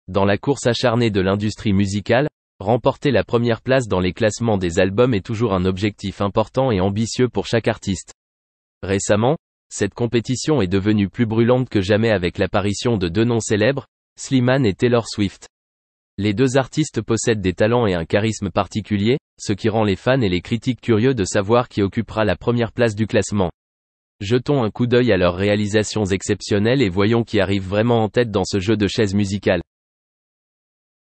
Dans la course acharnée de l'industrie musicale, remporter la première place dans les classements des albums est toujours un objectif important et ambitieux pour chaque artiste. Récemment, cette compétition est devenue plus brûlante que jamais avec l'apparition de deux noms célèbres, Slimane et Taylor Swift. Les deux artistes possèdent des talents et un charisme particulier, ce qui rend les fans et les critiques curieux de savoir qui occupera la première place du classement. Jetons un coup d'œil à leurs réalisations exceptionnelles et voyons qui arrive vraiment en tête dans ce jeu de chaises musicales.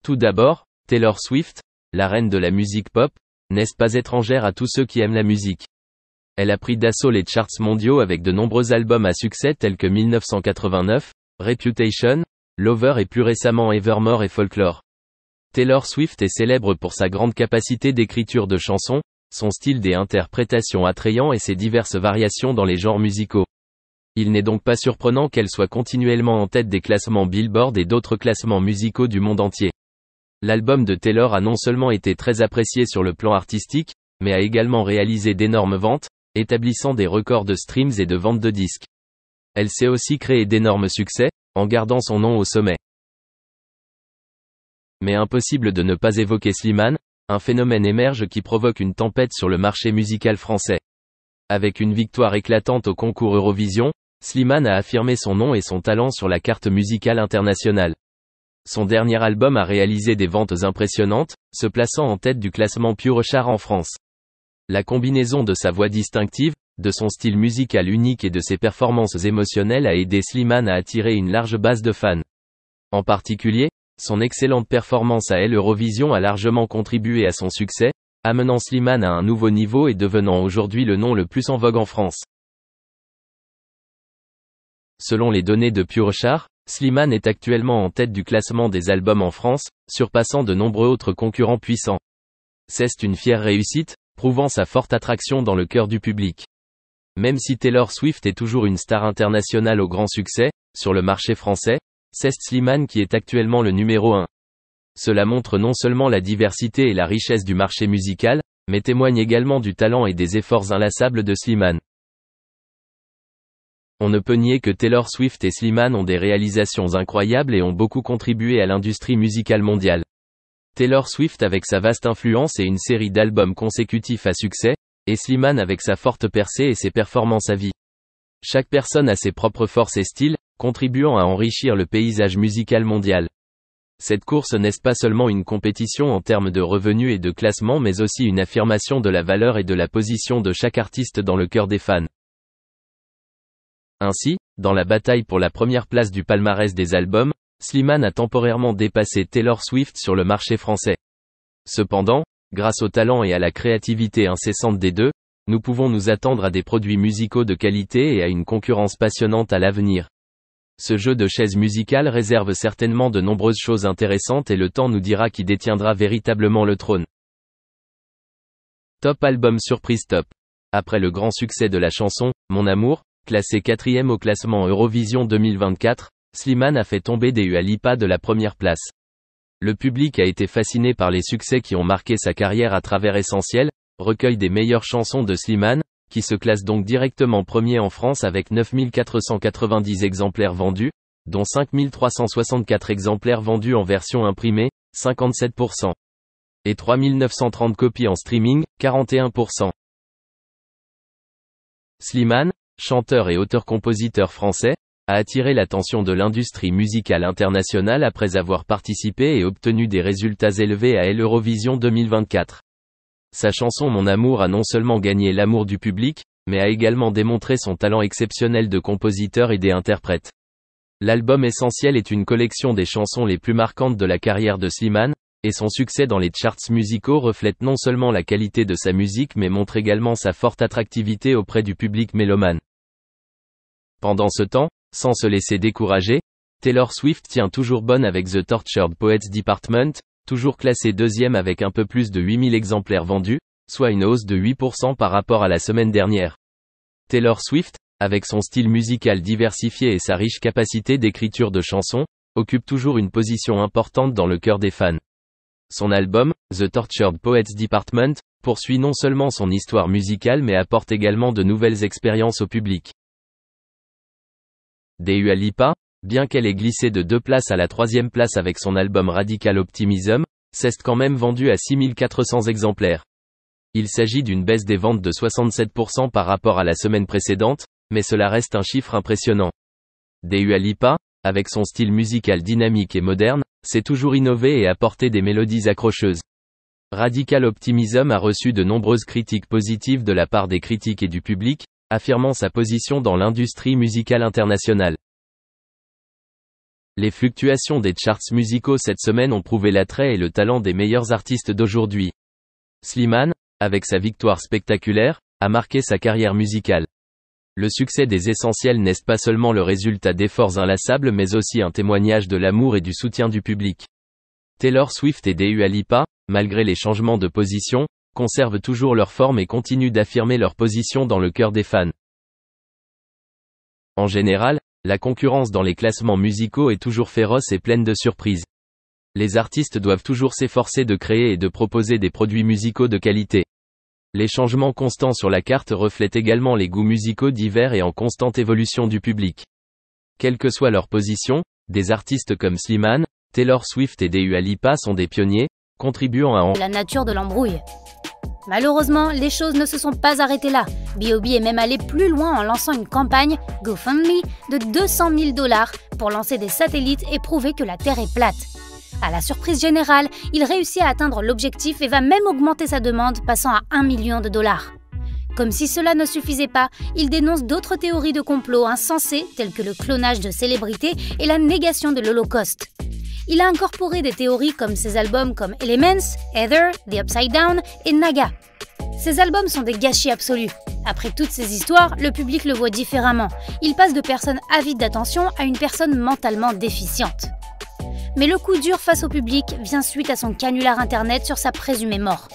Tout d'abord, Taylor Swift, la reine de la musique pop, n'est pas étrangère à tous ceux qui aiment la musique. Elle a pris d'assaut les charts mondiaux avec de nombreux albums à succès tels que 1989, Reputation, Lover et plus récemment Evermore et Folklore. Taylor Swift est célèbre pour sa grande capacité d'écriture de chansons, son style des interprétations attrayant et ses diverses variations dans les genres musicaux. Il n'est donc pas surprenant qu'elle soit continuellement en tête des classements Billboard et d'autres classements musicaux du monde entier. L'album de Taylor a non seulement été très apprécié sur le plan artistique, mais a également réalisé d'énormes ventes, établissant des records de streams et de ventes de disques. Elle sait aussi créer d'énormes succès, en gardant son nom au sommet. Mais impossible de ne pas évoquer Slimane, un phénomène émerge qui provoque une tempête sur le marché musical français. Avec une victoire éclatante au concours Eurovision, Slimane a affirmé son nom et son talent sur la carte musicale internationale. Son dernier album a réalisé des ventes impressionnantes, se plaçant en tête du classement Pure Chart en France. La combinaison de sa voix distinctive, de son style musical unique et de ses performances émotionnelles a aidé Slimane à attirer une large base de fans. En particulier, son excellente performance à l'Eurovision a largement contribué à son succès, amenant Slimane à un nouveau niveau et devenant aujourd'hui le nom le plus en vogue en France. Selon les données de Pure Chart, Slimane est actuellement en tête du classement des albums en France, surpassant de nombreux autres concurrents puissants. C'est une fière réussite, prouvant sa forte attraction dans le cœur du public. Même si Taylor Swift est toujours une star internationale au grand succès, sur le marché français, c'est Slimane qui est actuellement le numéro 1. Cela montre non seulement la diversité et la richesse du marché musical, mais témoigne également du talent et des efforts inlassables de Slimane. On ne peut nier que Taylor Swift et Slimane ont des réalisations incroyables et ont beaucoup contribué à l'industrie musicale mondiale. Taylor Swift avec sa vaste influence et une série d'albums consécutifs à succès, et Slimane avec sa forte percée et ses performances à vie. Chaque personne a ses propres forces et styles, contribuant à enrichir le paysage musical mondial. Cette course n'est pas seulement une compétition en termes de revenus et de classement mais aussi une affirmation de la valeur et de la position de chaque artiste dans le cœur des fans. Ainsi, dans la bataille pour la première place du palmarès des albums, Slimane a temporairement dépassé Taylor Swift sur le marché français. Cependant, grâce au talent et à la créativité incessante des deux, nous pouvons nous attendre à des produits musicaux de qualité et à une concurrence passionnante à l'avenir. Ce jeu de chaises musicales réserve certainement de nombreuses choses intéressantes et le temps nous dira qui détiendra véritablement le trône. Top Album Surprise Top. Après le grand succès de la chanson « Mon Amour », classé 4e au classement Eurovision 2024, Slimane a fait tomber Dua Lipa de la première place. Le public a été fasciné par les succès qui ont marqué sa carrière à travers Essentiel, recueil des meilleures chansons de Slimane, qui se classe donc directement premier en France avec 9490 exemplaires vendus, dont 5364 exemplaires vendus en version imprimée, 57%. Et 3930 copies en streaming, 41%. Slimane, chanteur et auteur-compositeur français, a attiré l'attention de l'industrie musicale internationale après avoir participé et obtenu des résultats élevés à l'Eurovision 2024. Sa chanson Mon Amour a non seulement gagné l'amour du public, mais a également démontré son talent exceptionnel de compositeur et d'interprète. L'album Essentiel est une collection des chansons les plus marquantes de la carrière de Slimane, et son succès dans les charts musicaux reflète non seulement la qualité de sa musique mais montre également sa forte attractivité auprès du public mélomane. Pendant ce temps, sans se laisser décourager, Taylor Swift tient toujours bonne avec The Tortured Poets Department, toujours classé 2e avec un peu plus de 8000 exemplaires vendus, soit une hausse de 8% par rapport à la semaine dernière. Taylor Swift, avec son style musical diversifié et sa riche capacité d'écriture de chansons, occupe toujours une position importante dans le cœur des fans. Son album, The Tortured Poets Department, poursuit non seulement son histoire musicale mais apporte également de nouvelles expériences au public. Dua Lipa, Bien qu'elle ait glissé de 2 places à la 3e place avec son album Radical Optimism, s'est quand même vendu à 6400 exemplaires. Il s'agit d'une baisse des ventes de 67% par rapport à la semaine précédente, mais cela reste un chiffre impressionnant. Dua Lipa, avec son style musical dynamique et moderne, s'est toujours innové et apporté des mélodies accrocheuses. Radical Optimism a reçu de nombreuses critiques positives de la part des critiques et du public, affirmant sa position dans l'industrie musicale internationale. Les fluctuations des charts musicaux cette semaine ont prouvé l'attrait et le talent des meilleurs artistes d'aujourd'hui. Slimane, avec sa victoire spectaculaire, a marqué sa carrière musicale. Le succès des Essentiels n'est pas seulement le résultat d'efforts inlassables mais aussi un témoignage de l'amour et du soutien du public. Taylor Swift et Dua Lipa, malgré les changements de position, conservent toujours leur forme et continuent d'affirmer leur position dans le cœur des fans. En général, la concurrence dans les classements musicaux est toujours féroce et pleine de surprises. Les artistes doivent toujours s'efforcer de créer et de proposer des produits musicaux de qualité. Les changements constants sur la carte reflètent également les goûts musicaux divers et en constante évolution du public. Quelle que soit leur position, des artistes comme Slimane, Taylor Swift et Dua Lipa sont des pionniers, contribuant à la nature de l'embrouille. Malheureusement, les choses ne se sont pas arrêtées là. B.O.B est même allé plus loin en lançant une campagne, GoFundMe, de 200 000 $, pour lancer des satellites et prouver que la Terre est plate. À la surprise générale, il réussit à atteindre l'objectif et va même augmenter sa demande, passant à $1 million. Comme si cela ne suffisait pas, il dénonce d'autres théories de complot insensées, telles que le clonage de célébrités et la négation de l'Holocauste. Il a incorporé des théories comme ses albums comme Elements, Heather, The Upside Down et Naga. Ces albums sont des gâchis absolus. Après toutes ces histoires, le public le voit différemment. Il passe de personne avide d'attention à une personne mentalement déficiente. Mais le coup dur face au public vient suite à son canular internet sur sa présumée mort.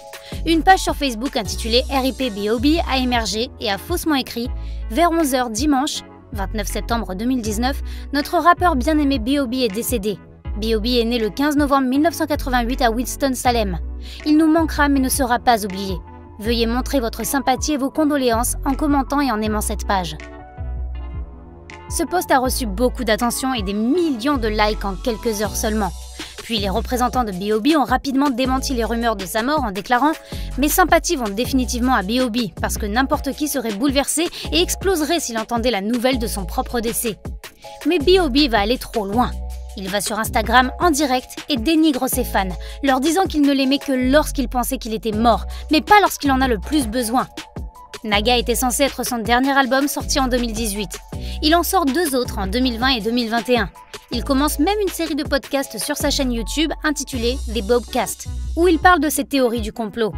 Une page sur Facebook intitulée RIP B.O.B a émergé et a faussement écrit « Vers 11h dimanche, 29 septembre 2019, notre rappeur bien-aimé B.O.B est décédé. B.O.B est né le 15 novembre 1988 à Winston-Salem. Il nous manquera mais ne sera pas oublié. Veuillez montrer votre sympathie et vos condoléances en commentant et en aimant cette page. » Ce post a reçu beaucoup d'attention et des millions de likes en quelques heures seulement. Puis les représentants de B.O.B ont rapidement démenti les rumeurs de sa mort en déclarant « Mes sympathies vont définitivement à B.O.B parce que n'importe qui serait bouleversé et exploserait s'il entendait la nouvelle de son propre décès. » Mais B.O.B va aller trop loin. Il va sur Instagram en direct et dénigre ses fans, leur disant qu'il ne l'aimait que lorsqu'il pensait qu'il était mort, mais pas lorsqu'il en a le plus besoin. Naga était censé être son dernier album sorti en 2018. Il en sort 2 autres en 2020 et 2021. Il commence même une série de podcasts sur sa chaîne YouTube intitulée The Bobcast, où il parle de ses théories du complot.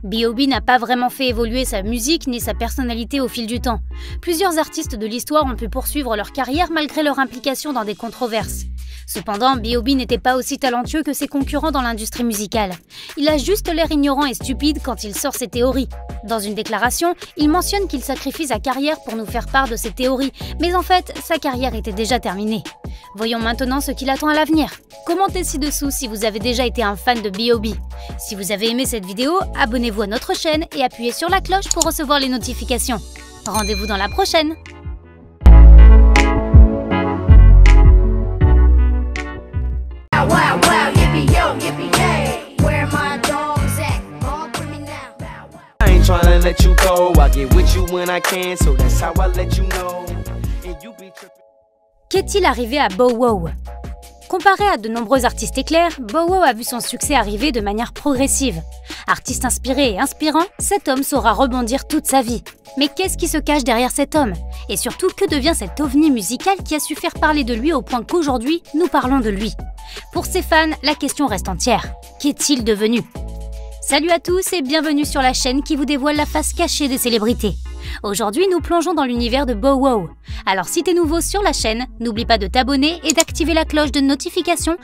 B.O.B n'a pas vraiment fait évoluer sa musique ni sa personnalité au fil du temps. Plusieurs artistes de l'histoire ont pu poursuivre leur carrière malgré leur implication dans des controverses. Cependant, B.O.B n'était pas aussi talentueux que ses concurrents dans l'industrie musicale. Il a juste l'air ignorant et stupide quand il sort ses théories. Dans une déclaration, il mentionne qu'il sacrifie sa carrière pour nous faire part de ses théories, mais en fait, sa carrière était déjà terminée. Voyons maintenant ce qu'il attend à l'avenir. Commentez ci-dessous si vous avez déjà été un fan de B.O.B. Si vous avez aimé cette vidéo, abonnez-vous à notre chaîne et appuyez sur la cloche pour recevoir les notifications. Rendez-vous dans la prochaine! Trying to let you go, I get with you when I can, so that's how I let you know. And you be tripping. Qu'est-il arrivé à Bow Wow? Comparé à de nombreux artistes éclairs, Bow Wow a vu son succès arriver de manière progressive. Artiste inspiré et inspirant, cet homme saura rebondir toute sa vie. Mais qu'est-ce qui se cache derrière cet homme? Et surtout, que devient cet ovni musical qui a su faire parler de lui au point qu'aujourd'hui, nous parlons de lui? Pour ses fans, la question reste entière. Qu'est-il devenu? Salut à tous et bienvenue sur la chaîne qui vous dévoile la face cachée des célébrités. Aujourd'hui, nous plongeons dans l'univers de Bow Wow. Alors si t'es nouveau sur la chaîne, n'oublie pas de t'abonner et d'activer la cloche de notification